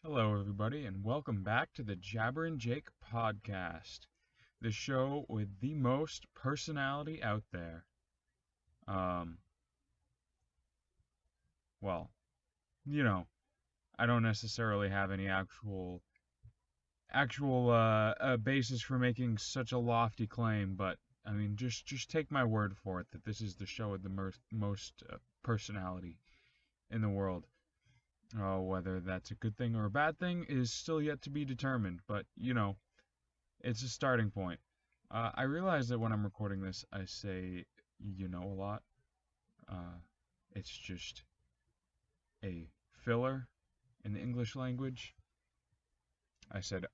Hello, everybody, and welcome back to the Jabbering Jake Podcast, the show with the most personality out there. Um, well, you know, I don't necessarily have any actual basis for making such a lofty claim, but I mean, just take my word for it that this is the show with the most personality in the world. Whether that's a good thing or a bad thing is still yet to be determined, but it's a starting point. I realize that when I'm recording this, I say a lot. Uh, it's just a filler in the English language. I said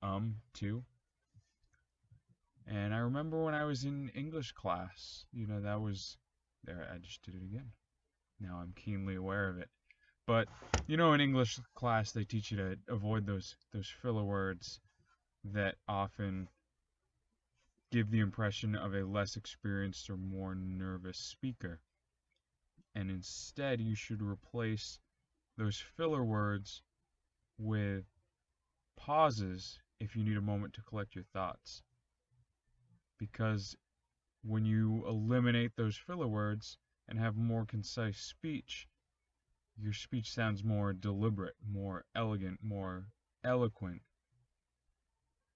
too. And I remember when I was in English class, that was there. I just did it again. Now I'm keenly aware of it. But in English class, they teach you to avoid those filler words that often give the impression of a less experienced or more nervous speaker. And instead, you should replace those filler words with pauses if you need a moment to collect your thoughts. Because when you eliminate those filler words and have more concise speech, your speech sounds more deliberate, more elegant, more eloquent.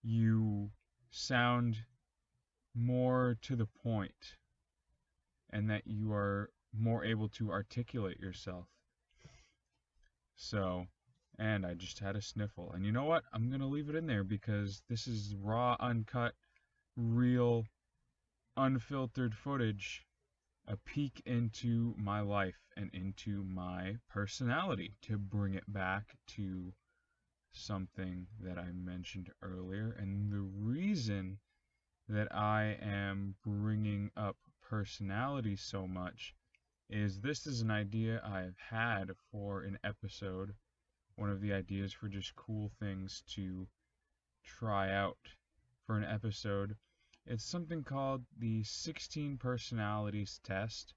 You sound more to the point, and that you are more able to articulate yourself. So, and I just had a sniffle. And you know what? I'm going to leave it in there because this is raw, uncut, real, unfiltered footage, a peek into my life and into my personality to bring it back to something that I mentioned earlier. And the reason that I am bringing up personality so much is this is an idea I've had for an episode, one of the ideas for just cool things to try out for an episode. It's something called the 16 Personalities Test.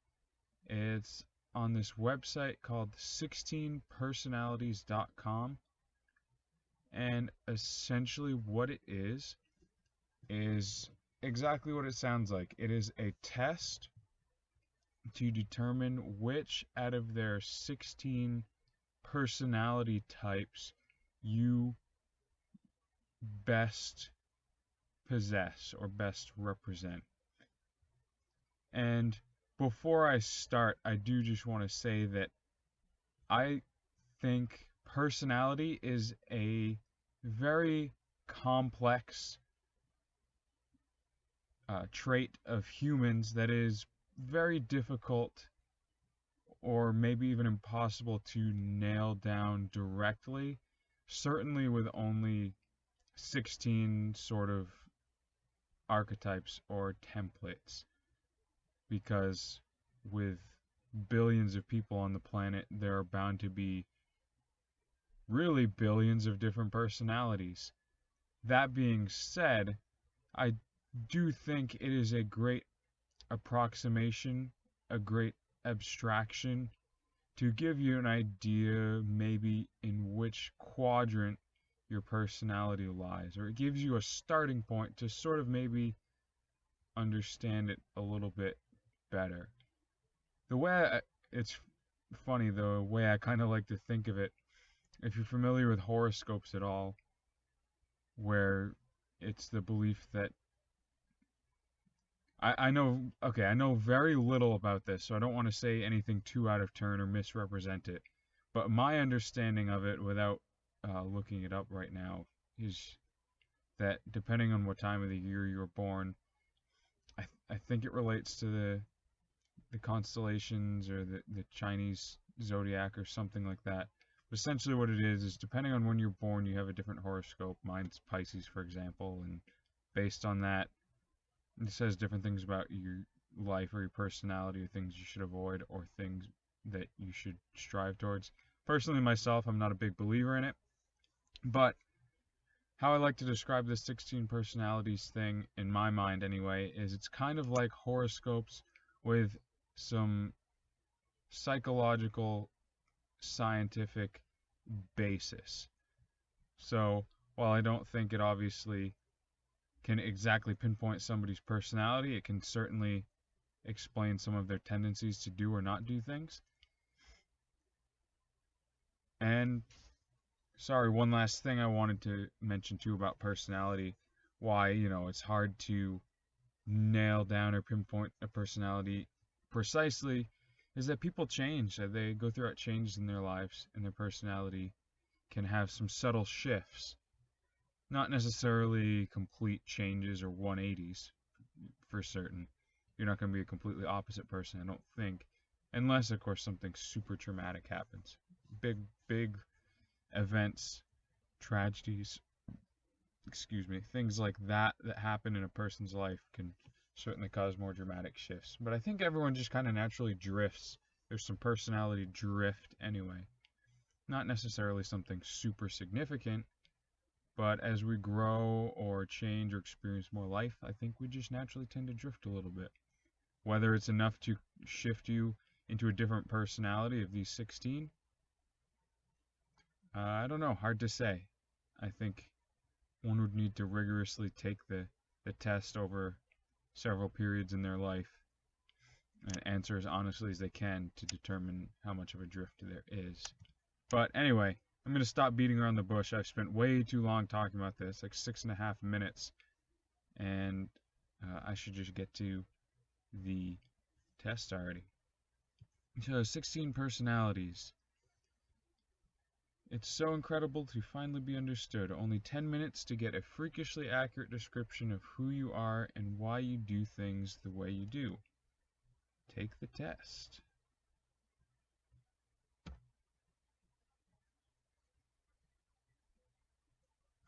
It's on this website called 16personalities.com. And essentially, what it is exactly what it sounds like. It is a test to determine which out of their 16 personality types you best possess or best represent. And before I start, I do just want to say that I think personality is a very complex trait of humans that is very difficult or maybe even impossible to nail down directly, certainly with only 16 sort of archetypes or templates, because with billions of people on the planet, there are bound to be really billions of different personalities. That being said, I do think it is a great approximation, a great abstraction to give you an idea maybe in which quadrant your personality lies, or it gives you a starting point to sort of maybe understand it a little bit better. The way it's funny, the way I kind of like to think of it, if you're familiar with horoscopes at all, where it's the belief that I know, okay, I know very little about this, so I don't want to say anything too out of turn or misrepresent it. But my understanding of it, without looking it up right now, is that depending on what time of the year you were born, I think it relates to the constellations or the Chinese zodiac or something like that. But essentially, what it is depending on when you're born, you have a different horoscope. Mine's Pisces, for example, and based on that, it says different things about your life or your personality, or things you should avoid, or things that you should strive towards. Personally, myself, I'm not a big believer in it, but how I like to describe this 16 personalities thing, in my mind anyway, is it's kind of like horoscopes with some psychological, scientific basis. So, while I don't think it obviously can exactly pinpoint somebody's personality, it can certainly explain some of their tendencies to do or not do things. And sorry, one last thing I wanted to mention too about personality, why, it's hard to nail down or pinpoint a personality precisely, is that people change. They go throughout changes in their lives, and their personality can have some subtle shifts. Not necessarily complete changes or 180s for certain. You're not going to be a completely opposite person, I don't think, unless, of course, something super traumatic happens. Big events, tragedies, things like that happen in a person's life can certainly cause more dramatic shifts. But I think everyone just kind of naturally drifts. There's some personality drift anyway. Not necessarily something super significant, but as we grow or change or experience more life, I think we just naturally tend to drift a little bit. Whether it's enough to shift you into a different personality of these 16, I don't know. Hard to say. I think one would need to rigorously take the test over several periods in their life and answer as honestly as they can to determine how much of a drift there is. But anyway, I'm going to stop beating around the bush. I've spent way too long talking about this, like 6.5 minutes, and I should just get to the test already. So, 16 personalities. It's so incredible to finally be understood. Only 10 minutes to get a freakishly accurate description of who you are and why you do things the way you do. Take the test.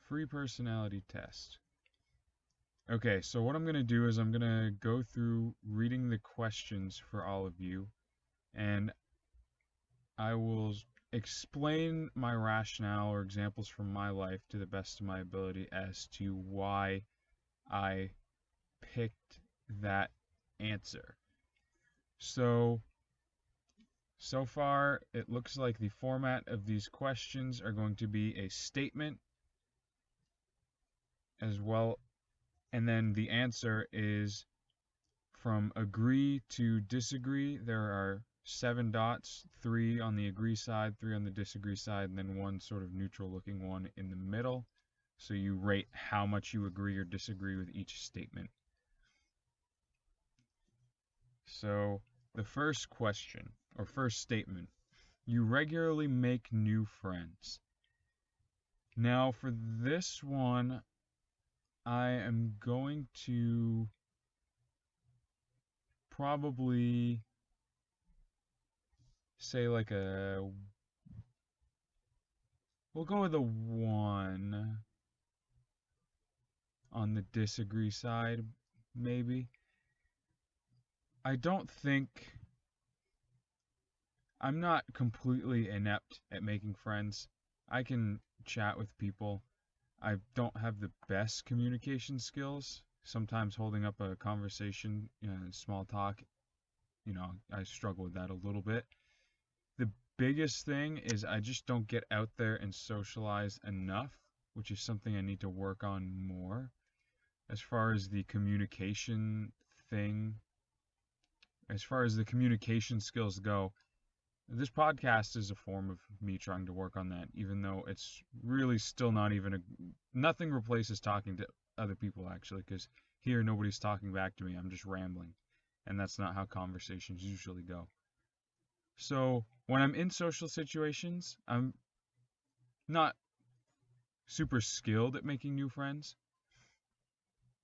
Free personality test. Okay, so what I'm going to do is I'm going to go through reading the questions for all of you, and I will explain my rationale or examples from my life to the best of my ability as to why I picked that answer. So far, it looks like the format of these questions are going to be a statement as well, and then the answer is from agree to disagree. There are 7 dots, 3 on the agree side, 3 on the disagree side, and then one sort of neutral looking one in the middle. So you rate how much you agree or disagree with each statement. So the first question, or first statement, you regularly make new friends. Now for this one, I am going to probably say like we'll go with a 1 on the disagree side, maybe. I don't think I'm not completely inept at making friends. I can chat with people. I don't have the best communication skills. Sometimes holding up a conversation, small talk, I struggle with that a little bit. The biggest thing is I just don't get out there and socialize enough, which is something I need to work on more. As far as the communication thing, as far as the communication skills go, this podcast is a form of me trying to work on that, even though it's really still not even nothing replaces talking to other people, actually, because here nobody's talking back to me. I'm just rambling, and that's not how conversations usually go. So when I'm in social situations, I'm not super skilled at making new friends,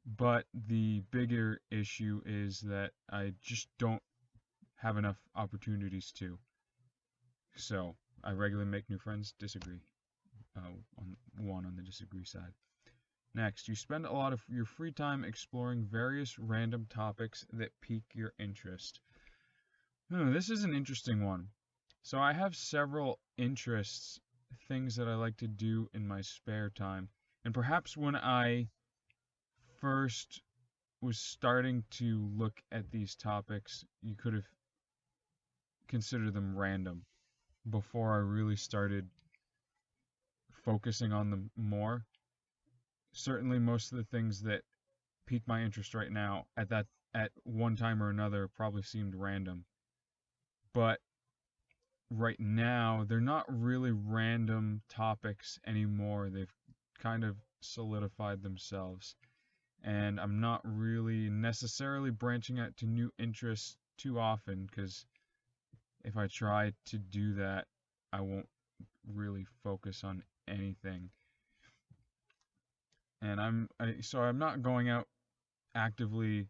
but the bigger issue is that I just don't have enough opportunities to. So I regularly make new friends. Disagree. On 1 on the disagree side. Next, you spend a lot of your free time exploring various random topics that pique your interest. This is an interesting one. So I have several interests, things that I like to do in my spare time. And perhaps when I first was starting to look at these topics, you could have considered them random before I really started focusing on them more. Certainly most of the things that pique my interest right now at one time or another probably seemed random. But right now, they're not really random topics anymore. They've kind of solidified themselves. And I'm not really necessarily branching out to new interests too often, because if I try to do that, I won't really focus on anything. And I'm not going out actively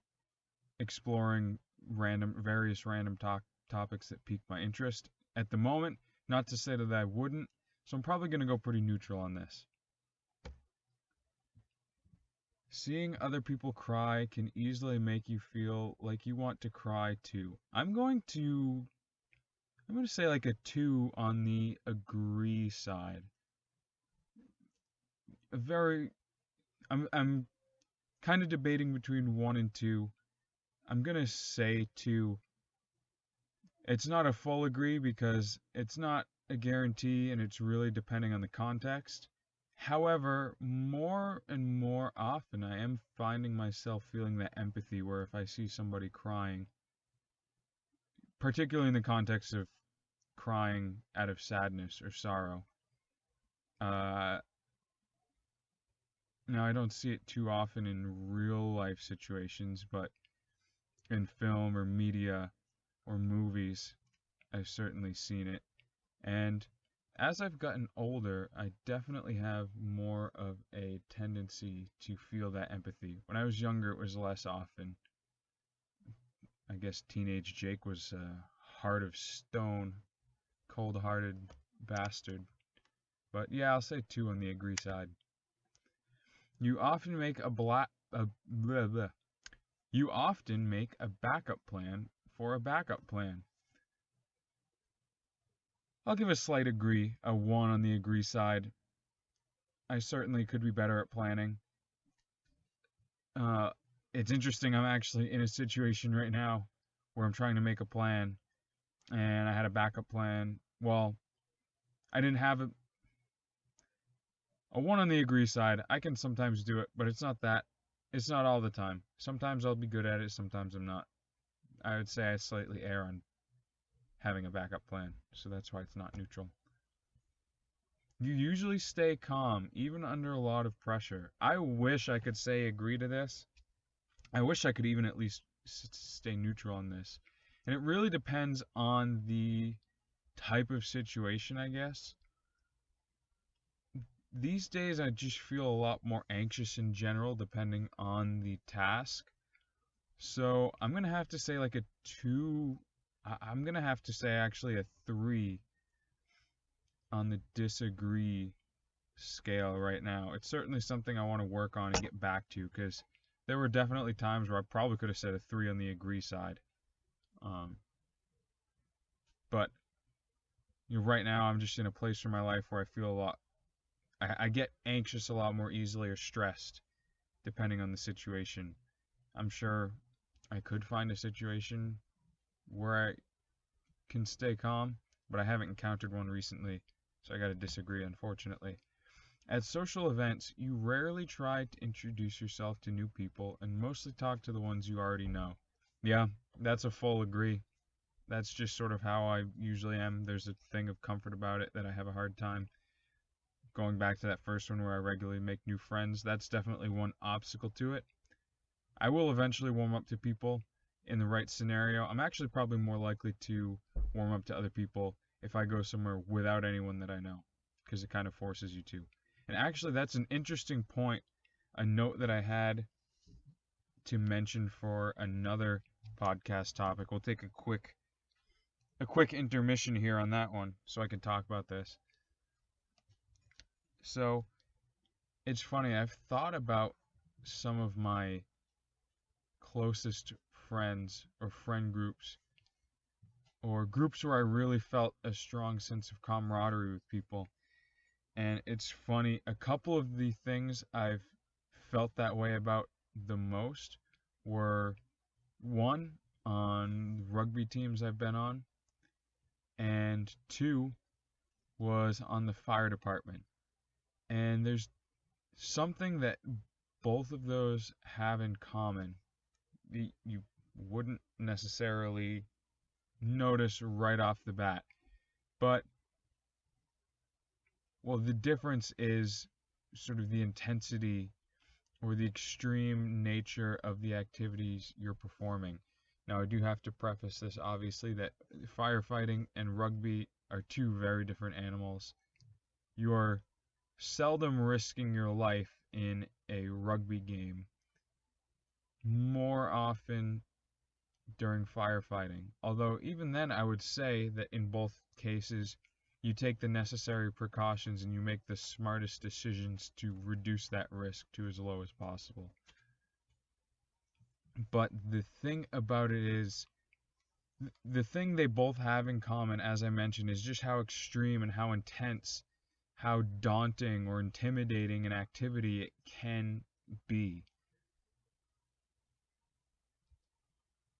exploring various random topics that pique my interest at the moment. Not to say that I wouldn't, so I'm probably going to go pretty neutral on this. Seeing other people cry can easily make you feel like you want to cry too. I'm going to say like a 2 on the agree side. I'm kind of debating between 1 and 2. I'm going to say 2. It's not a full agree because it's not a guarantee and it's really depending on the context. However, more and more often I am finding myself feeling that empathy where if I see somebody crying, particularly in the context of crying out of sadness or sorrow. Now, I don't see it too often in real life situations, but in film or media or movies, I've certainly seen it. And as I've gotten older, I definitely have more of a tendency to feel that empathy. When I was younger, it was less often. I guess teenage Jake was a heart of stone, cold-hearted bastard. But yeah, I'll say 2 on the agree side. You often make You often make a backup plan for a backup plan. I'll give a slight agree, a 1 on the agree side. I certainly could be better at planning. It's interesting, I'm actually in a situation right now where I'm trying to make a plan, and I had a backup plan. Well, I didn't have a 1 on the agree side. I can sometimes do it, but it's not all the time. Sometimes I'll be good at it, sometimes I'm not. I would say I slightly err on having a backup plan, so that's why it's not neutral. You usually stay calm, even under a lot of pressure. I wish I could say agree to this. I wish I could even at least stay neutral on this. And it really depends on the type of situation, I guess. These days, I just feel a lot more anxious in general, depending on the task. So I'm going to have to say like a 2. I'm going to have to say actually a 3 on the disagree scale right now. It's certainly something I want to work on and get back to, because there were definitely times where I probably could have said a 3 on the agree side. But right now I'm just in a place in my life where I feel I get anxious a lot more easily or stressed depending on the situation. I'm sure I could find a situation where I can stay calm, but I haven't encountered one recently, so I gotta disagree, unfortunately. At social events, you rarely try to introduce yourself to new people and mostly talk to the ones you already know. Yeah, that's a full agree. That's just sort of how I usually am. There's a thing of comfort about it that I have a hard time. Going back to that first one where I regularly make new friends, that's definitely one obstacle to it. I will eventually warm up to people in the right scenario. I'm actually probably more likely to warm up to other people if I go somewhere without anyone that I know, because it kind of forces you to. And actually, that's an interesting point, a note that I had to mention for another podcast topic. We'll take a quick intermission here on that one so I can talk about this. So, it's funny, I've thought about some of my closest friends or friend groups, or groups where I really felt a strong sense of camaraderie with people. And it's funny, a couple of the things I've felt that way about the most were, 1, on rugby teams I've been on, and 2 was on the fire department. And there's something that both of those have in common. You wouldn't necessarily notice right off the bat. But, well, the difference is sort of the intensity or the extreme nature of the activities you're performing. Now, I do have to preface this, obviously, that firefighting and rugby are two very different animals. You are seldom risking your life in a rugby game, more often during firefighting. Although, even then, I would say that in both cases, you take the necessary precautions and you make the smartest decisions to reduce that risk to as low as possible. But the thing about it is, the thing they both have in common, as I mentioned, is just how extreme and how intense, how daunting or intimidating an activity it can be.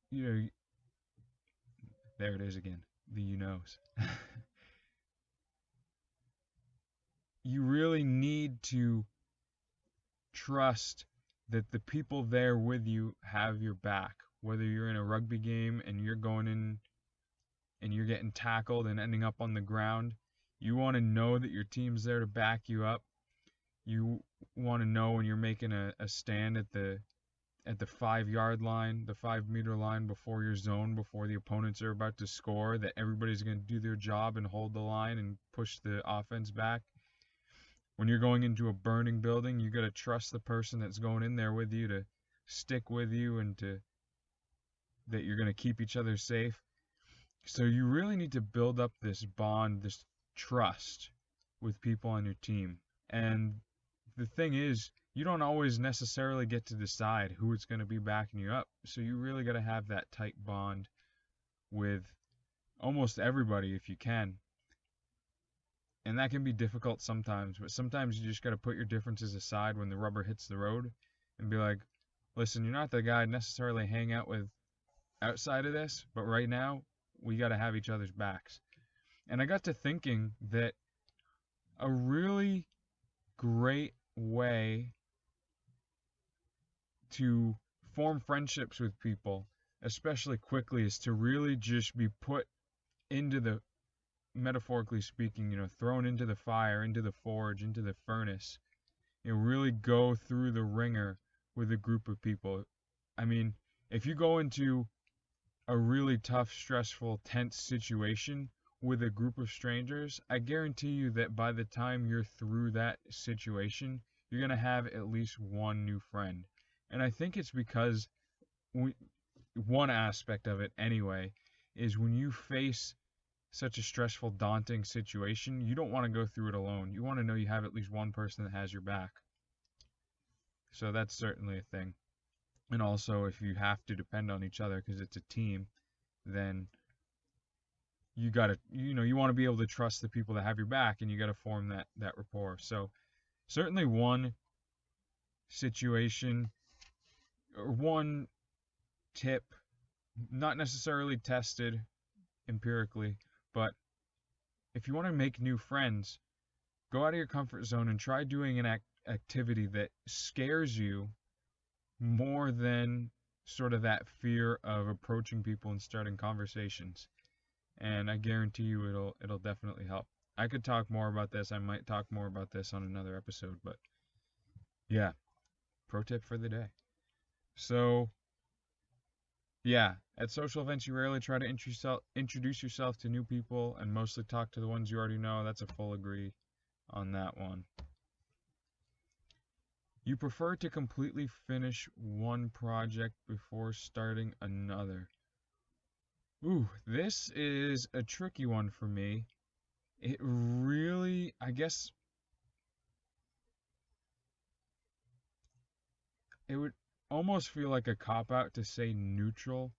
You know, there it is again, the you knows. You really need to trust that the people there with you have your back. Whether you're in a rugby game and you're going in and you're getting tackled and ending up on the ground, you want to know that your team's there to back you up. You want to know when you're making a stand at the 5-yard line, the 5-meter line before your zone, before the opponents are about to score, that everybody's going to do their job and hold the line and push the offense back. When you're going into a burning building, you got to trust the person that's going in there with you to stick with you and that you're going to keep each other safe. So you really need to build up this bond, this trust with people on your team. And the thing is, you don't always necessarily get to decide who it's going to be backing you up. So you really got to have that tight bond with almost everybody if you can. And that can be difficult sometimes, but sometimes you just got to put your differences aside when the rubber hits the road and be like, listen, you're not the guy I'd necessarily hang out with outside of this, but right now we got to have each other's backs. And I got to thinking that a really great way to form friendships with people, especially quickly, is to really just be put into the, metaphorically speaking, thrown into the fire, into the forge, into the furnace. Really go through the ringer with a group of people. I mean, if you go into a really tough, stressful, tense situation with a group of strangers, I guarantee you that by the time you're through that situation, you're going to have at least one new friend. And I think it's because one aspect of it anyway is when you face such a stressful, daunting situation, you don't want to go through it alone. You want to know you have at least one person that has your back. So that's certainly a thing. And also, if you have to depend on each other because it's a team, then you got to, you want to be able to trust the people that have your back, and you got to form that rapport. So certainly one situation or one tip, not necessarily tested empirically, but if you want to make new friends, go out of your comfort zone and try doing an activity that scares you more than sort of that fear of approaching people and starting conversations. And I guarantee you it'll definitely help. I could talk more about this. I might talk more about this on another episode, but yeah, pro tip for the day. So yeah, at social events, you rarely try to introduce yourself to new people and mostly talk to the ones you already know. That's a full agree on that one. You prefer to completely finish one project before starting another. Ooh, this is a tricky one for me. It really, I guess, it would almost feel like a cop-out to say neutral,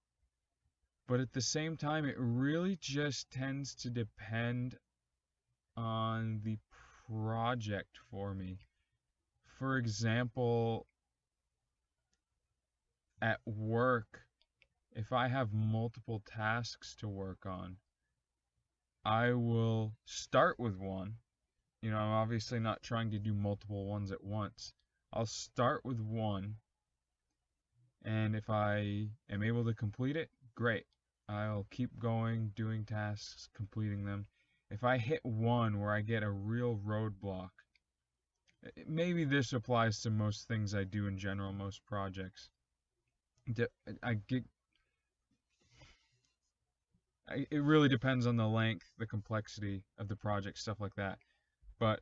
but at the same time, it really just tends to depend on the project for me. For example, at work, if I have multiple tasks to work on, I will start with one I'm obviously not trying to do multiple ones at once. I'll start with one, and if I am able to complete it, great. I'll keep going, doing tasks, completing them. If I hit one where I get a real roadblock, maybe this applies to most things I do in general, most projects. I get, it really depends on the length, the complexity of the project, stuff like that. But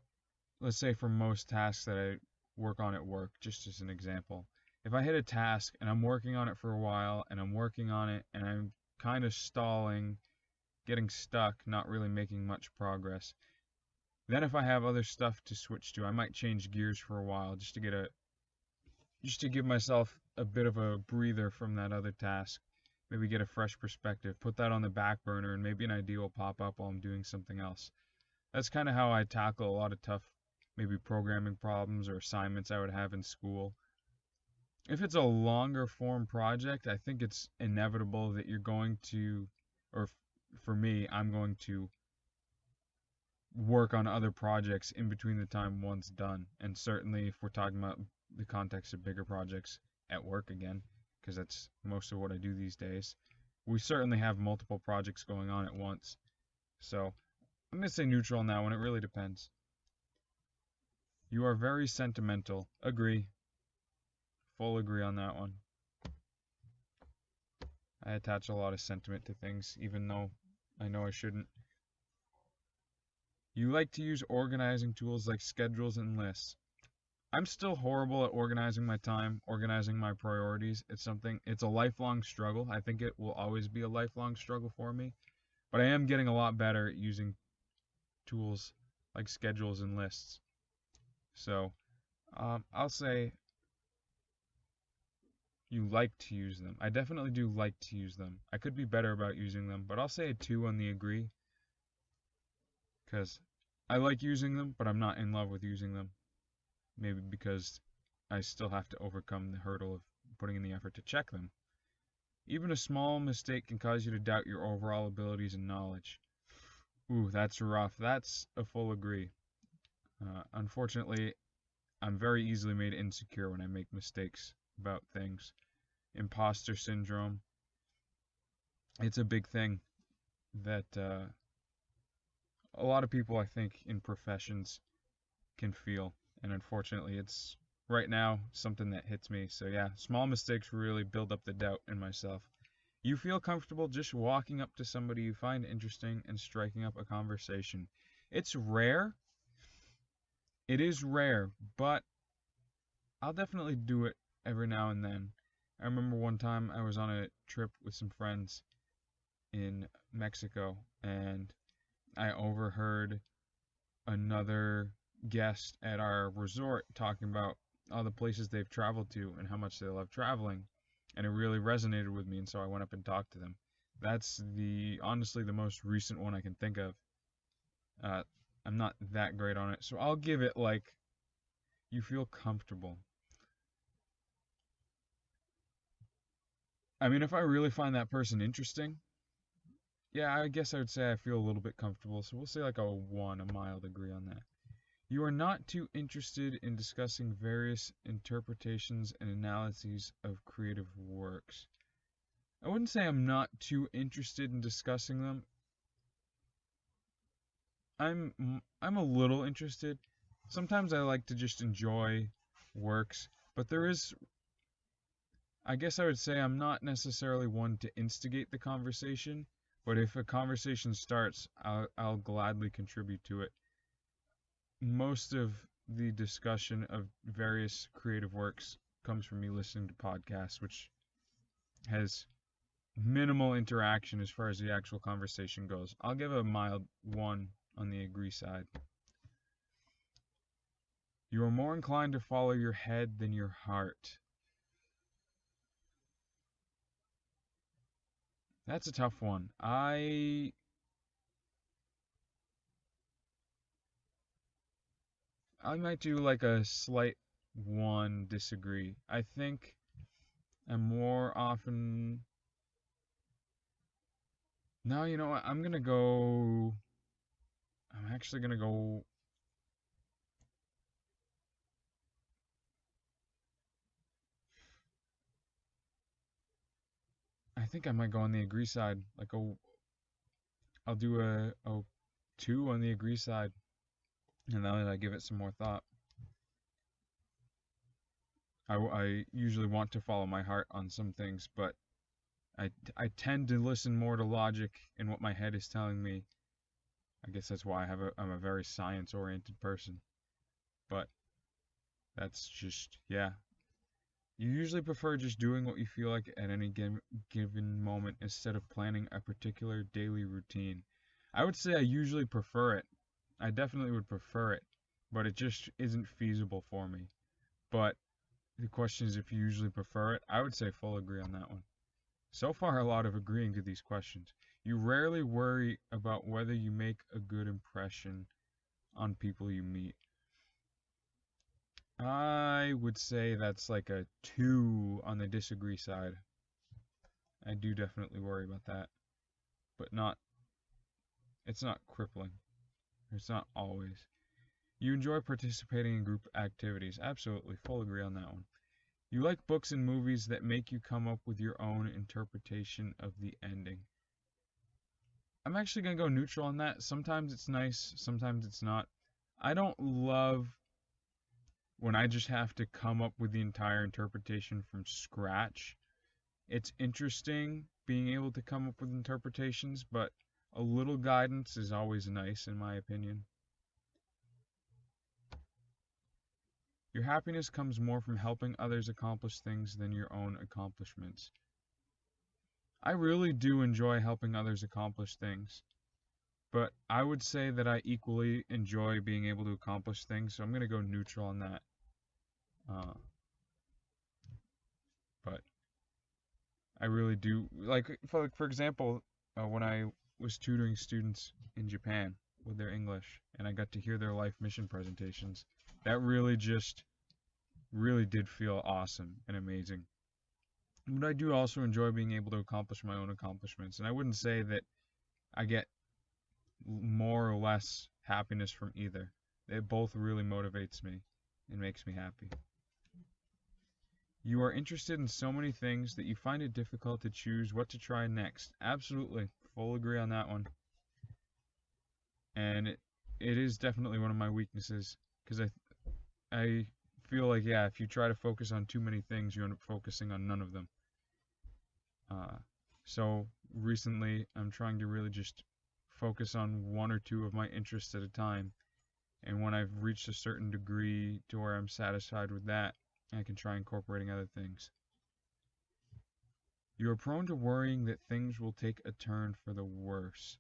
let's say for most tasks that I work on at work, just as an example, if I hit a task and I'm working on it for a while and I'm working on it and I'm kind of stalling, getting stuck, not really making much progress, then if I have other stuff to switch to, I might change gears for a while just to give myself a bit of a breather from that other task. Maybe get a fresh perspective, put that on the back burner, and maybe an idea will pop up while I'm doing something else. That's kind of how I tackle a lot of tough, maybe programming problems or assignments I would have in school. If it's a longer form project, I think it's inevitable that you're going to, or for me, I'm going to work on other projects in between the time one's done. And certainly if we're talking about the context of bigger projects at work again, because that's most of what I do these days, we certainly have multiple projects going on at once. So I'm going to say neutral on that one. It really depends. You are very sentimental. Agree. Full agree on that one. I attach a lot of sentiment to things, even though I know I shouldn't. You like to use organizing tools like schedules and lists. I'm still horrible at organizing my time, organizing my priorities. It's a lifelong struggle. I think it will always be a lifelong struggle for me. But I am getting a lot better at using tools like schedules and lists. So I'll say you like to use them. I definitely do like to use them. I could be better about using them, but I'll say a 2 on the agree. Because I like using them, but I'm not in love with using them. Maybe because I still have to overcome the hurdle of putting in the effort to check them. Even a small mistake can cause you to doubt your overall abilities and knowledge. Ooh, that's rough. That's a full agree. Unfortunately, I'm very easily made insecure when I make mistakes about things. Imposter syndrome. It's a big thing that a lot of people, I think, in professions can feel. And unfortunately, it's right now something that hits me. So yeah, small mistakes really build up the doubt in myself. You feel comfortable just walking up to somebody you find interesting and striking up a conversation. It's rare. It is rare, but I'll definitely do it every now and then. I remember one time I was on a trip with some friends in Mexico, and I overheard another guest at our resort talking about all the places they've traveled to and how much they love traveling, and it really resonated with me, and so I went up and talked to them. That's honestly the most recent one I can think of. uh, I'm not that great on it, so I'll give it like you feel comfortable. I mean, if I really find that person interesting, yeah, I guess I would say I feel a little bit comfortable, so we'll say like a 1, a mild agree on that. You are not too interested in discussing various interpretations and analyses of creative works. I wouldn't say I'm not too interested in discussing them. I'm a little interested. Sometimes I like to just enjoy works, but I guess I would say I'm not necessarily one to instigate the conversation, but if a conversation starts, I'll gladly contribute to it. Most of the discussion of various creative works comes from me listening to podcasts, which has minimal interaction as far as the actual conversation goes. I'll give a mild 1 on the agree side. You are more inclined to follow your head than your heart. That's a tough one. I might do like a slight 1 disagree. I think I'm more often. No, you know what? I'm actually gonna go think I might go on the agree side. I'll do a 2 on the agree side, and now that I give it some more thought. I usually want to follow my heart on some things, but I tend to listen more to logic and what my head is telling me. I guess that's why I'm a very science-oriented person. But that's just, yeah. You usually prefer just doing what you feel like at any given moment instead of planning a particular daily routine. I would say I usually prefer it. I definitely would prefer it, but it just isn't feasible for me. But the question is if you usually prefer it. I would say full agree on that one. So far, a lot of agreeing to these questions. You rarely worry about whether you make a good impression on people you meet. I would say that's like a 2 on the disagree side. I do definitely worry about that, but it's not crippling. It's not always. You enjoy participating in group activities. Absolutely, full agree on that one. You like books and movies that make you come up with your own interpretation of the ending. I'm actually going to go neutral on that. Sometimes it's nice, sometimes it's not. I don't love when I just have to come up with the entire interpretation from scratch. It's interesting being able to come up with interpretations, but a little guidance is always nice, in my opinion. Your happiness comes more from helping others accomplish things than your own accomplishments. I really do enjoy helping others accomplish things, but I would say that I equally enjoy being able to accomplish things, so I'm going to go neutral on that. But I really do, like for example, when I was tutoring students in Japan with their English, and I got to hear their life mission presentations, that really did feel awesome and amazing. But I do also enjoy being able to accomplish my own accomplishments, and I wouldn't say that I get more or less happiness from either. It both really motivates me and makes me happy. You are interested in so many things that you find it difficult to choose what to try next. Absolutely. Full agree on that one. And it is definitely one of my weaknesses, because I feel like, yeah, if you try to focus on too many things, you end up focusing on none of them. So recently, I'm trying to really just focus on 1 or 2 of my interests at a time. And when I've reached a certain degree to where I'm satisfied with that, I can try incorporating other things. You are prone to worrying that things will take a turn for the worse.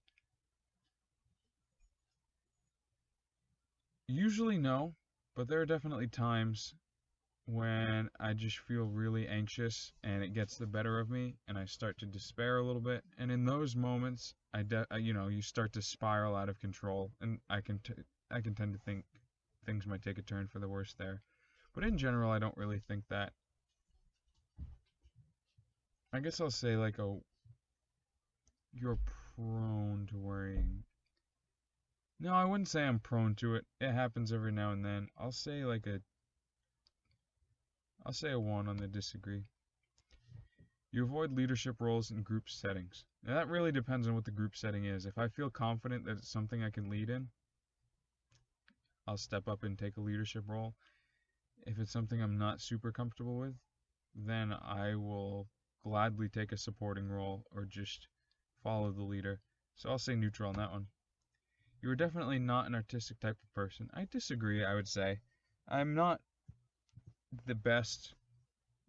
Usually no, but there are definitely times when I just feel really anxious and it gets the better of me and I start to despair a little bit. And in those moments, you start to spiral out of control, and I can tend to think things might take a turn for the worse there. But in general, I don't really think that. I guess I'll say you're prone to worrying. No, I wouldn't say I'm prone to it. It happens every now and then. I'll say a 1 on the disagree. You avoid leadership roles in group settings. Now that really depends on what the group setting is. If I feel confident that it's something I can lead in, I'll step up and take a leadership role. If it's something I'm not super comfortable with, then I will gladly take a supporting role or just follow the leader. So I'll say neutral on that one. You are definitely not an artistic type of person. I disagree, I would say. I'm not the best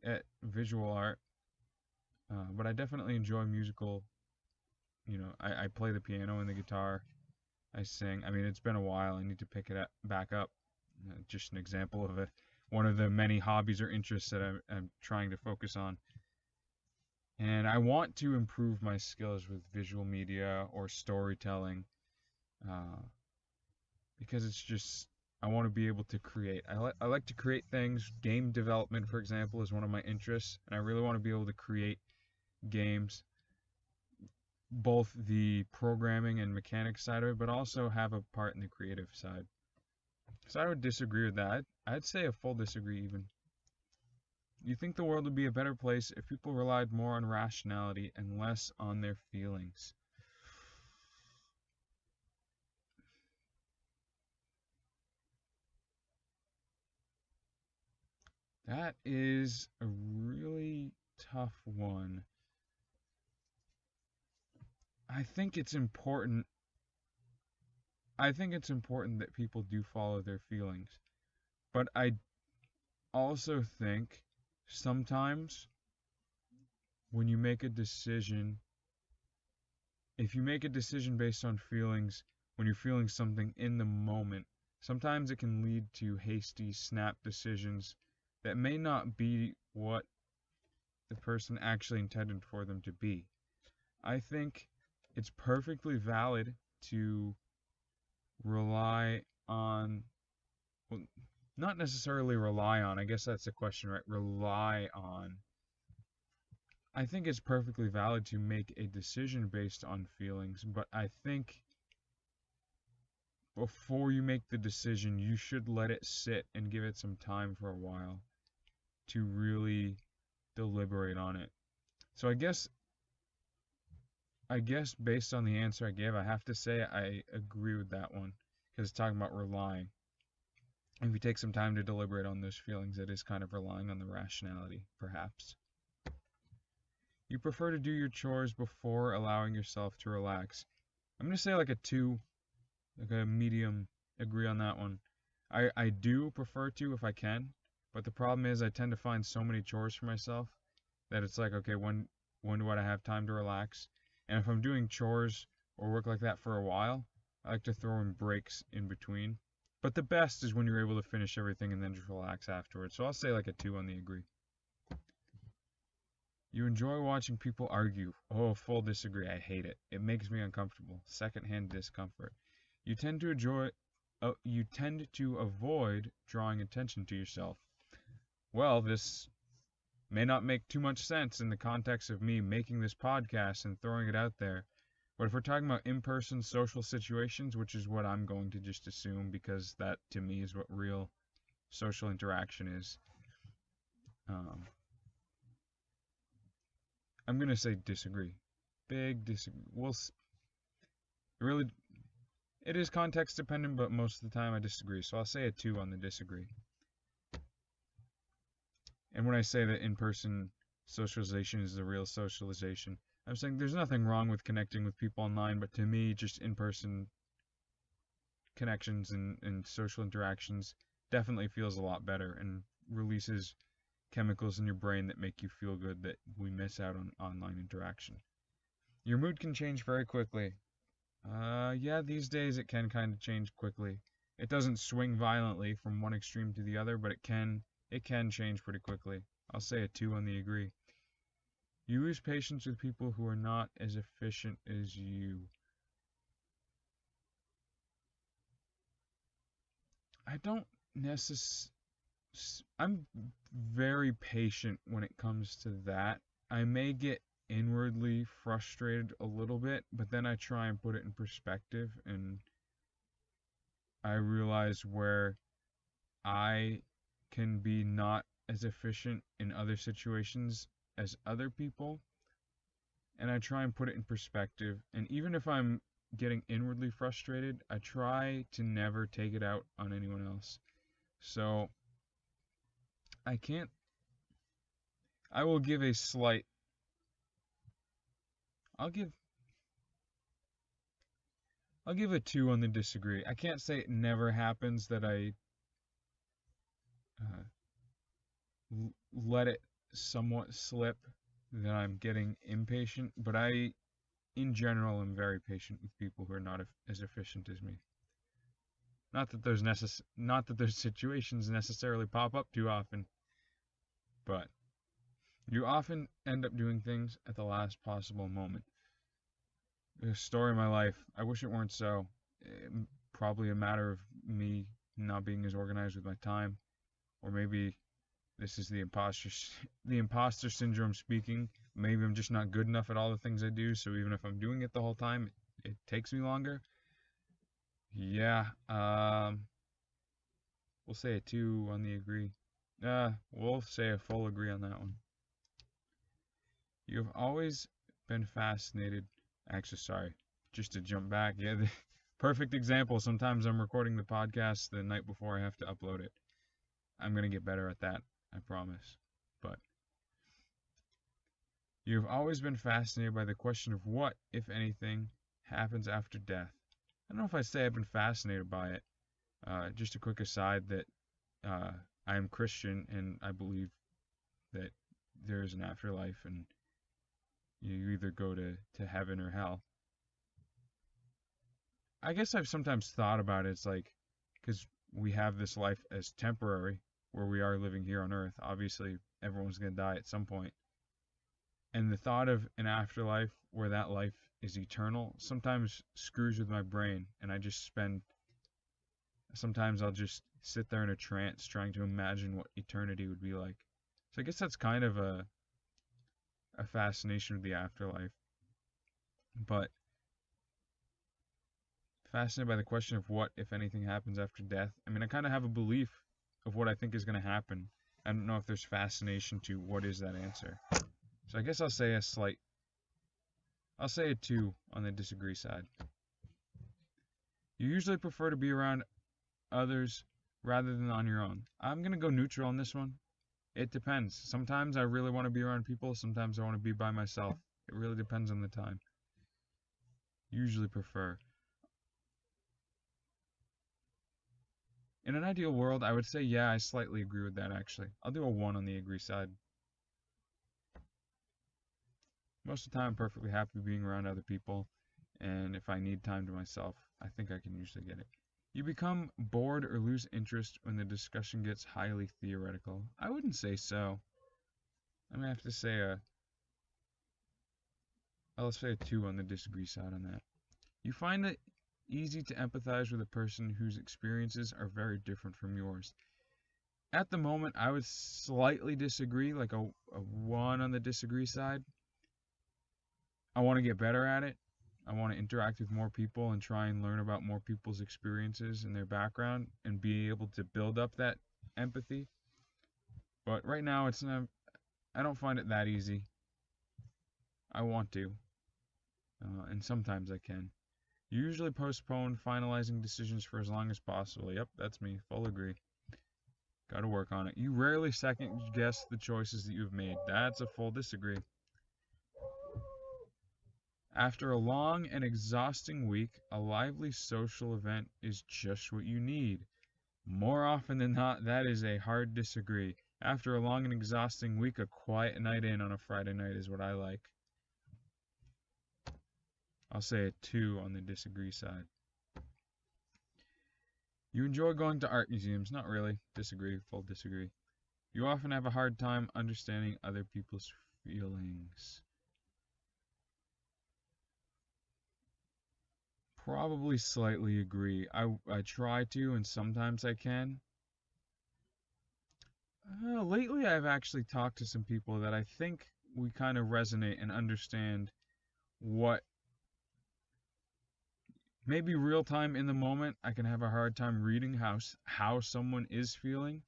at visual art, but I definitely enjoy musical. I play the piano and the guitar. I sing. I mean, it's been a while. I need to pick it back up. Just an example of one of the many hobbies or interests that I'm trying to focus on. And I want to improve my skills with visual media or storytelling, because it's just, I want to be able to create. I like to create things. Game development, for example, is one of my interests, and I really want to be able to create games, both the programming and mechanics side of it, but also have a part in the creative side. So I would disagree with that. I'd say a full disagree even. You think the world would be a better place if people relied more on rationality and less on their feelings. That is a really tough one. I think it's important. I think it's important that people do follow their feelings. But I also think sometimes when you make a decision, if you make a decision based on feelings, when you're feeling something in the moment, sometimes it can lead to hasty, snap decisions that may not be what the person actually intended for them to be. I think it's perfectly valid to rely on, well, not necessarily rely on, I guess that's the question, right? Rely on. I think it's perfectly valid to make a decision based on feelings, but I think before you make the decision, you should let it sit and give it some time for a while to really deliberate on it. So I guess based on the answer I gave, I have to say I agree with that one because it's talking about relying. If you take some time to deliberate on those feelings, it is kind of relying on the rationality, perhaps. You prefer to do your chores before allowing yourself to relax. I'm going to say like a 2, like a medium, agree on that one. I do prefer to if I can, but the problem is I tend to find so many chores for myself that it's like, okay, when do I have time to relax? And if I'm doing chores or work like that for a while, I like to throw in breaks in between. But the best is when you're able to finish everything and then just relax afterwards. So I'll say like a 2 on the agree. You enjoy watching people argue. Oh, full disagree. I hate it. It makes me uncomfortable. Secondhand discomfort. You tend to avoid drawing attention to yourself. Well, this may not make too much sense in the context of me making this podcast and throwing it out there. But if we're talking about in-person social situations, which is what I'm going to just assume because that to me is what real social interaction is, I'm going to say disagree. Big disagree. Really, it is context dependent, but most of the time I disagree. So I'll say a 2 on the disagree. And when I say that in-person socialization is the real socialization, I'm saying there's nothing wrong with connecting with people online, but to me, just in-person connections and social interactions definitely feels a lot better and releases chemicals in your brain that make you feel good that we miss out on online interaction. Your mood can change very quickly. Yeah, these days it can kind of change quickly. It doesn't swing violently from one extreme to the other, but it can change pretty quickly. I'll say a 2 on the agree. You lose patience with people who are not as efficient as you. I don't necessarily. I'm very patient when it comes to that. I may get inwardly frustrated a little bit, but then I try and put it in perspective and I realize where I can be not as efficient in other situations as other people, and I try and put it in perspective. And even if I'm getting inwardly frustrated, I try to never take it out on anyone else. So I can't. I will give a slight. I'll give. I'll give a 2 on the disagree. I can't say it never happens that I uh, let it somewhat slip that I'm getting impatient, but I, in general, am very patient with people who are not as efficient as me. Not that those situations necessarily pop up too often, but you often end up doing things at the last possible moment. The story of my life. I wish it weren't so. Probably a matter of me not being as organized with my time, or maybe this is the imposter syndrome speaking. Maybe I'm just not good enough at all the things I do, so even if I'm doing it the whole time, it takes me longer. Yeah, we'll say a 2 on the agree. We'll say a full agree on that one. You have always been fascinated. Actually, sorry, just to jump back. Yeah, the perfect example. Sometimes I'm recording the podcast the night before I have to upload it. I'm going to get better at that, I promise. But you have always been fascinated by the question of what, if anything, happens after death. I don't know if I say I've been fascinated by it. Just a quick aside that I am Christian and I believe that there is an afterlife and you either go to heaven or hell. I guess I've sometimes thought about it. It's like, because we have this life as temporary, where we are living here on Earth. Obviously, everyone's going to die at some point. And the thought of an afterlife where that life is eternal sometimes screws with my brain. And sometimes I'll just sit there in a trance trying to imagine what eternity would be like. So I guess that's kind of a fascination with the afterlife. But fascinated by the question of what, if anything, happens after death. I mean, I kind of have a belief of what I think is going to happen. I don't know if there's fascination to what is that answer. So I guess I'll say a 2 on the disagree side. You usually prefer to be around others rather than on your own. I'm going to go neutral on this one. It depends. Sometimes I really want to be around people. Sometimes I want to be by myself. It really depends on the time. Usually prefer. In an ideal world, I would say, yeah, I slightly agree with that, actually. I'll do a 1 on the agree side. Most of the time, I'm perfectly happy being around other people, and if I need time to myself, I think I can usually get it. You become bored or lose interest when the discussion gets highly theoretical. I wouldn't say so. I'm going to have to say I'll say a 2 on the disagree side on that. You find it easy to empathize with a person whose experiences are very different from yours. At the moment, I would slightly disagree, like a 1 on the disagree side. I want to get better at it. I want to interact with more people and try and learn about more people's experiences and their background and be able to build up that empathy. But right now, I don't find it that easy. I want to, and sometimes I can. You usually postpone finalizing decisions for as long as possible. Yep, that's me. Full agree. Got to work on it. You rarely second guess the choices that you've made. That's a full disagree. After a long and exhausting week, a lively social event is just what you need. More often than not, that is a hard disagree. After a long and exhausting week, a quiet night in on a Friday night is what I like. I'll say a 2 on the disagree side. You enjoy going to art museums. Not really. Disagree. Full disagree. You often have a hard time understanding other people's feelings. Probably slightly agree. I try to, and sometimes I can. Lately, I've actually talked to some people that I think we kind of resonate and understand what maybe real time in the moment. I can have a hard time reading how someone is feeling,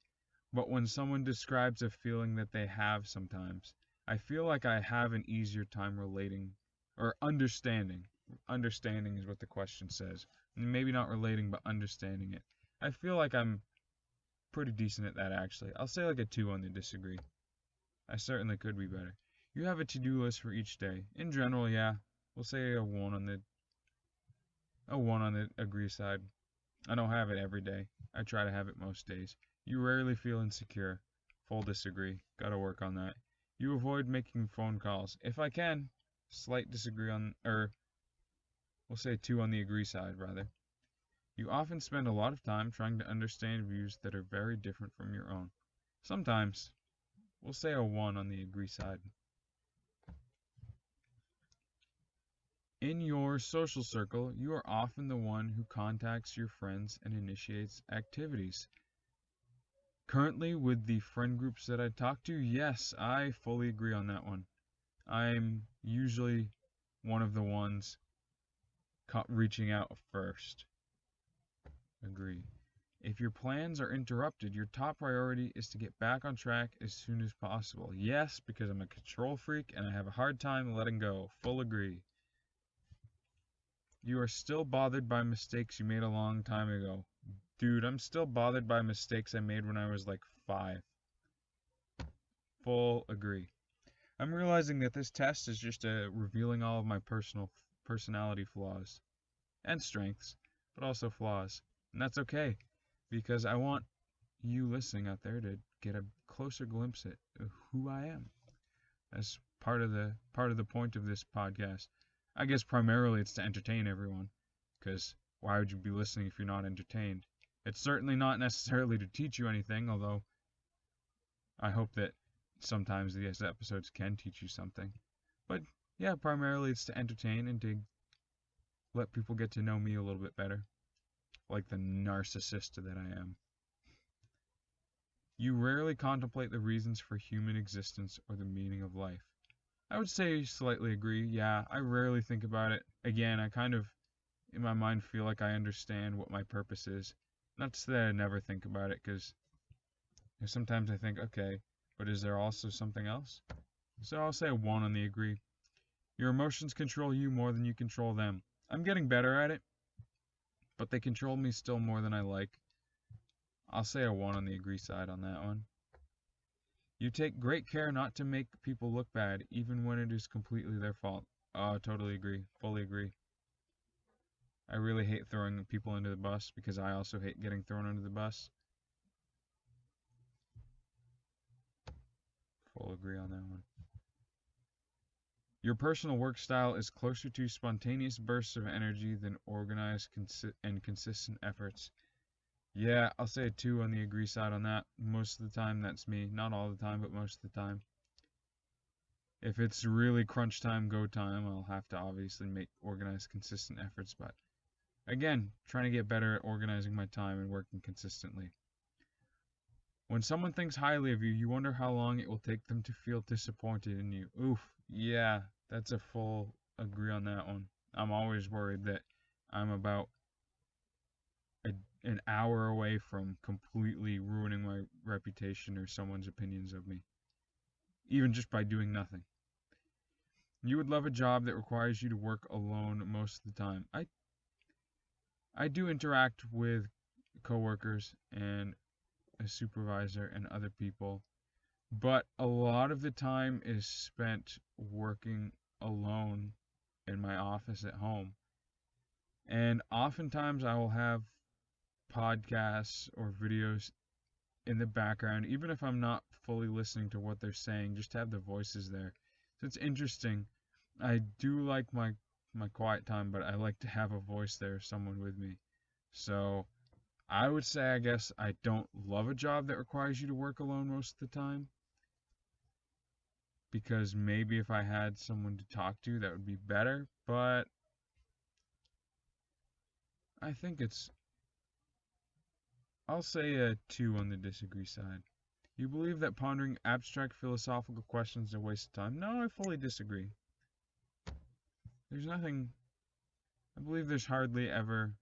but when someone describes a feeling that they have sometimes, I feel like I have an easier time relating or understanding. Understanding is what the question says. Maybe not relating, but understanding it. I feel like I'm pretty decent at that, actually. I'll say like a 2 on the disagree. I certainly could be better. You have a to-do list for each day. In general, yeah. We'll say a 1 on the agree side. I don't have it every day. I try to have it most days. You rarely feel insecure. Full disagree. Gotta work on that. You avoid making phone calls. If I can. Slight disagree we'll say 2 on the agree side, rather. You often spend a lot of time trying to understand views that are very different from your own. Sometimes. We'll say a 1 on the agree side. In your social circle, you are often the one who contacts your friends and initiates activities. Currently, with the friend groups that I talk to, yes, I fully agree on that one. I'm usually one of the ones reaching out first. Agree. If your plans are interrupted, your top priority is to get back on track as soon as possible. Yes, because I'm a control freak and I have a hard time letting go. Full agree. You are still bothered by mistakes you made a long time ago. Dude, I'm still bothered by mistakes I made when I was like 5. Full agree. I'm realizing that this test is just revealing all of my personality flaws and strengths, but also flaws. And that's okay, because I want you listening out there to get a closer glimpse at who I am. As part of the point of this podcast. I guess primarily it's to entertain everyone, because why would you be listening if you're not entertained? It's certainly not necessarily to teach you anything, although I hope that sometimes these episodes can teach you something. But yeah, primarily it's to entertain and to let people get to know me a little bit better, like the narcissist that I am. You rarely contemplate the reasons for human existence or the meaning of life. I would say slightly agree. Yeah, I rarely think about it. Again, I kind of, in my mind, feel like I understand what my purpose is. Not to say I never think about it, because sometimes I think, okay, but is there also something else? So I'll say a 1 on the agree. Your emotions control you more than you control them. I'm getting better at it, but they control me still more than I like. I'll say a 1 on the agree side on that one. You take great care not to make people look bad, even when it is completely their fault. Totally agree. Fully agree. I really hate throwing people under the bus, because I also hate getting thrown under the bus. Full agree on that one. Your personal work style is closer to spontaneous bursts of energy than organized and consistent efforts. Yeah, I'll say a 2 on the agree side on that. Most of the time, that's me. Not all the time, but most of the time. If it's really crunch time, go time, I'll have to obviously make organized, consistent efforts. But again, trying to get better at organizing my time and working consistently. When someone thinks highly of you, you wonder how long it will take them to feel disappointed in you. Oof, yeah, that's a full agree on that one. I'm always worried that I'm about an hour away from completely ruining my reputation or someone's opinions of me, even just by doing nothing. You would love a job that requires you to work alone most of the time. I do interact with coworkers and a supervisor and other people, but a lot of the time is spent working alone in my office at home. And oftentimes I will have podcasts or videos in the background, even if I'm not fully listening to what they're saying, just to have the voices there. So it's interesting. I do like my quiet time, but I like to have a voice there, someone with me. So I would say, I guess, I don't love a job that requires you to work alone most of the time, because maybe if I had someone to talk to, that would be better. But I think I'll say a 2 on the disagree side. You believe that pondering abstract philosophical questions is a waste of time? No, I fully disagree. There's nothing. I believe there's hardly ever.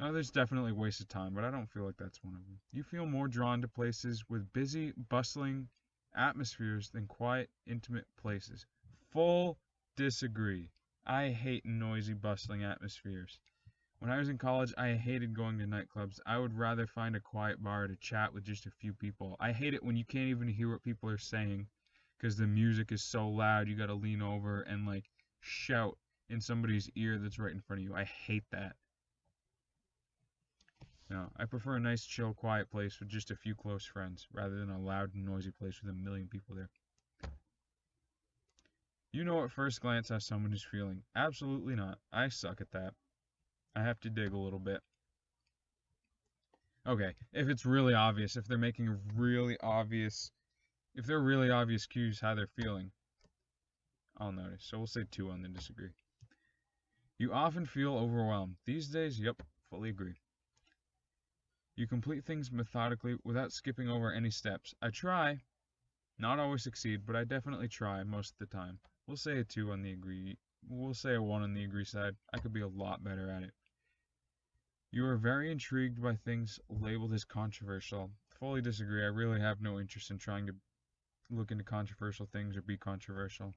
No, there's definitely a waste of time, but I don't feel like that's one of them. You feel more drawn to places with busy, bustling atmospheres than quiet, intimate places. Full disagree. I hate noisy, bustling atmospheres. When I was in college, I hated going to nightclubs. I would rather find a quiet bar to chat with just a few people. I hate it when you can't even hear what people are saying because the music is so loud. You gotta lean over and like shout in somebody's ear that's right in front of you. I hate that. No, I prefer a nice, chill, quiet place with just a few close friends rather than a loud and noisy place with a million people there. You know at first glance how someone is feeling. Absolutely not. I suck at that. I have to dig a little bit. Okay, if it's really obvious, if they're making really obvious, if they're really obvious cues how they're feeling, I'll notice. So we'll say 2 on the disagree. You often feel overwhelmed. These days, yep, fully agree. You complete things methodically without skipping over any steps. I try, not always succeed, but I definitely try most of the time. We'll say a 2 on the agree. We'll say a 1 on the agree side. I could be a lot better at it. You are very intrigued by things labeled as controversial. Fully disagree. I really have no interest in trying to look into controversial things or be controversial.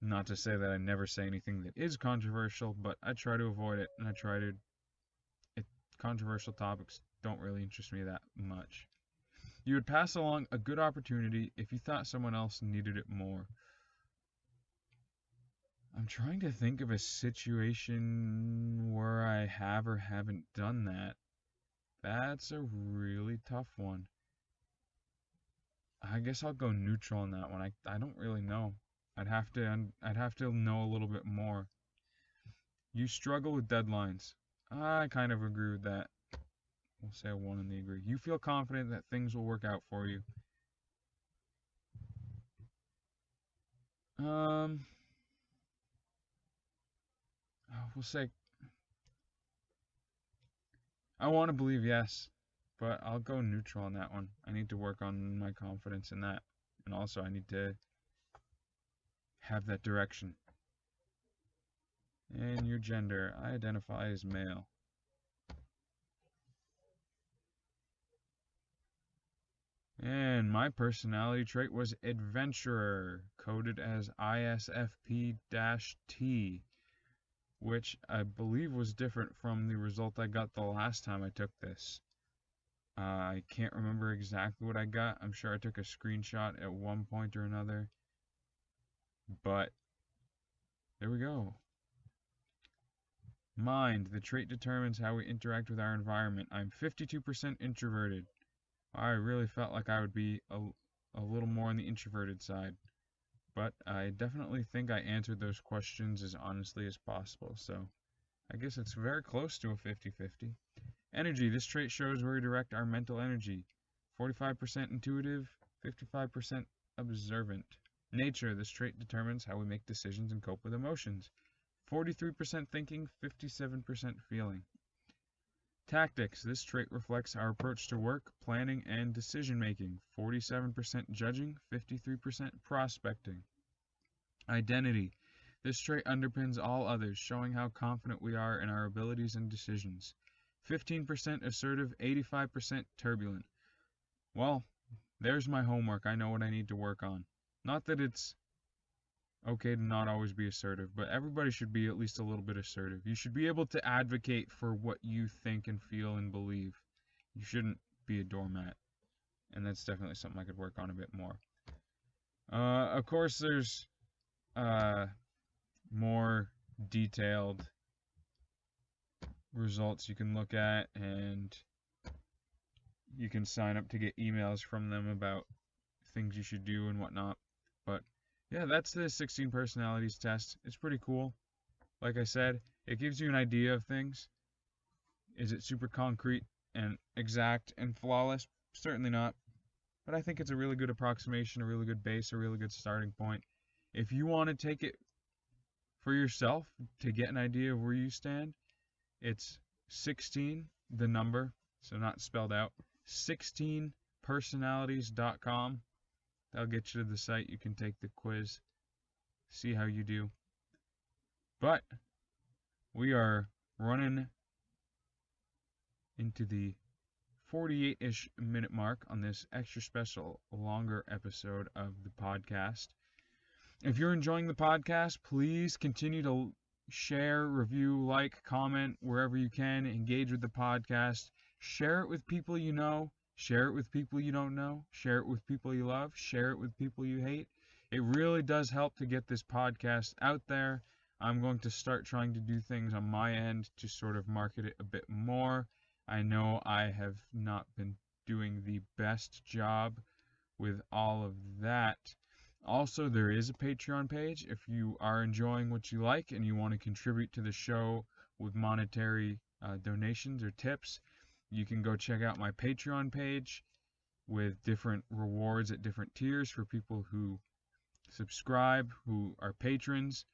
Not to say that I never say anything that is controversial, but I try to avoid it, and controversial topics don't really interest me that much. You would pass along a good opportunity if you thought someone else needed it more. I'm trying to think of a situation where I have or haven't done that. That's a really tough one. I guess I'll go neutral on that one. I don't really know. I'd have to know a little bit more. You struggle with deadlines. I kind of agree with that. We'll say a 1 in the agree. You feel confident that things will work out for you. We'll say I want to believe yes, but I'll go neutral on that one. I need to work on my confidence in that, and also I need to have that direction. And your gender, I identify as male. And my personality trait was adventurer, coded as ISFP-T, which I believe was different from the result I got the last time I took this. I can't remember exactly what I got. I'm sure I took a screenshot at one point or another. But there we go. Mind, the trait determines how we interact with our environment. I'm 52% introverted. I really felt like I would be a little more on the introverted side. But I definitely think I answered those questions as honestly as possible. So I guess it's very close to a 50-50. Energy, this trait shows where we direct our mental energy. 45% intuitive, 55% observant. Nature, this trait determines how we make decisions and cope with emotions. 43% thinking, 57% feeling. Tactics, this trait reflects our approach to work, planning, and decision making. 47% judging, 53% prospecting. Identity, this trait underpins all others, showing how confident we are in our abilities and decisions. 15% assertive, 85% turbulent. Well, there's my homework. I know what I need to work on. Not that it's okay to not always be assertive, but everybody should be at least a little bit assertive. You should be able to advocate for what you think and feel and believe. You shouldn't be a doormat. And that's definitely something I could work on a bit more. Of course, there's more detailed results you can look at, and you can sign up to get emails from them about things you should do and whatnot. But yeah, that's the 16 personalities test. It's pretty cool. Like I said, it gives you an idea of things. Is it super concrete and exact and flawless? Certainly not. But I think it's a really good approximation, a really good base, a really good starting point. If you want to take it for yourself to get an idea of where you stand, it's 16, the number, so not spelled out, 16personalities.com. That'll get you to the site. You can take the quiz, see how you do. But we are running into the 48-ish minute mark on this extra special longer episode of the podcast. If you're enjoying the podcast, please continue to share, review, like, comment wherever you can. Engage with the podcast. Share it with people you know. Share it with people you don't know. Share it with people you love. Share it with people you hate. It really does help to get this podcast out there. I'm going to start trying to do things on my end to sort of market it a bit more. I know I have not been doing the best job with all of that. Also, there is a Patreon page. If you are enjoying what you like and you want to contribute to the show with monetary donations or tips, you can go check out my Patreon page with different rewards at different tiers for people who subscribe, who are patrons,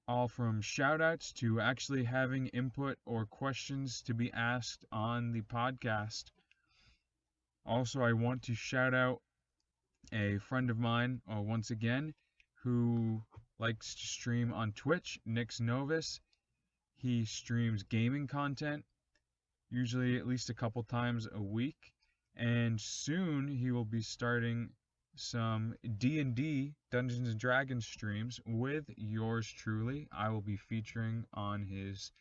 all from shoutouts to actually having input or questions to be asked on the podcast. Also, I want to shout out a friend of mine, once again, who likes to stream on Twitch, Nix Novus. He streams gaming content, usually at least a couple times a week, and soon he will be starting some D&D, Dungeons and Dragons streams with yours truly. I will be featuring on his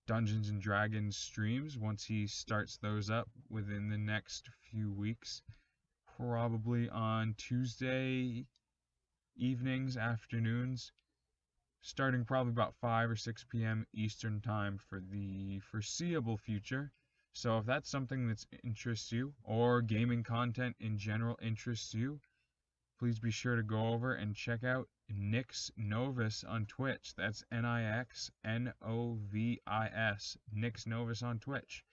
Dungeons and Dragons streams once he starts those up within the next few weeks, probably on Tuesday evenings, afternoons, starting probably about 5 or 6 p.m. Eastern Time for the foreseeable future. So if that's something that interests you, or gaming content in general interests you, please be sure to go over and check out Nix Novus on Twitch. That's Nixnovis, Nix Novus on Twitch.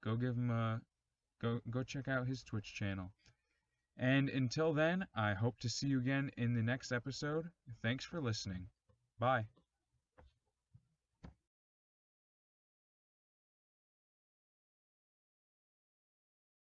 Go give him a go check out his Twitch channel. And until then, I hope to see you again in the next episode. Thanks for listening. Bye.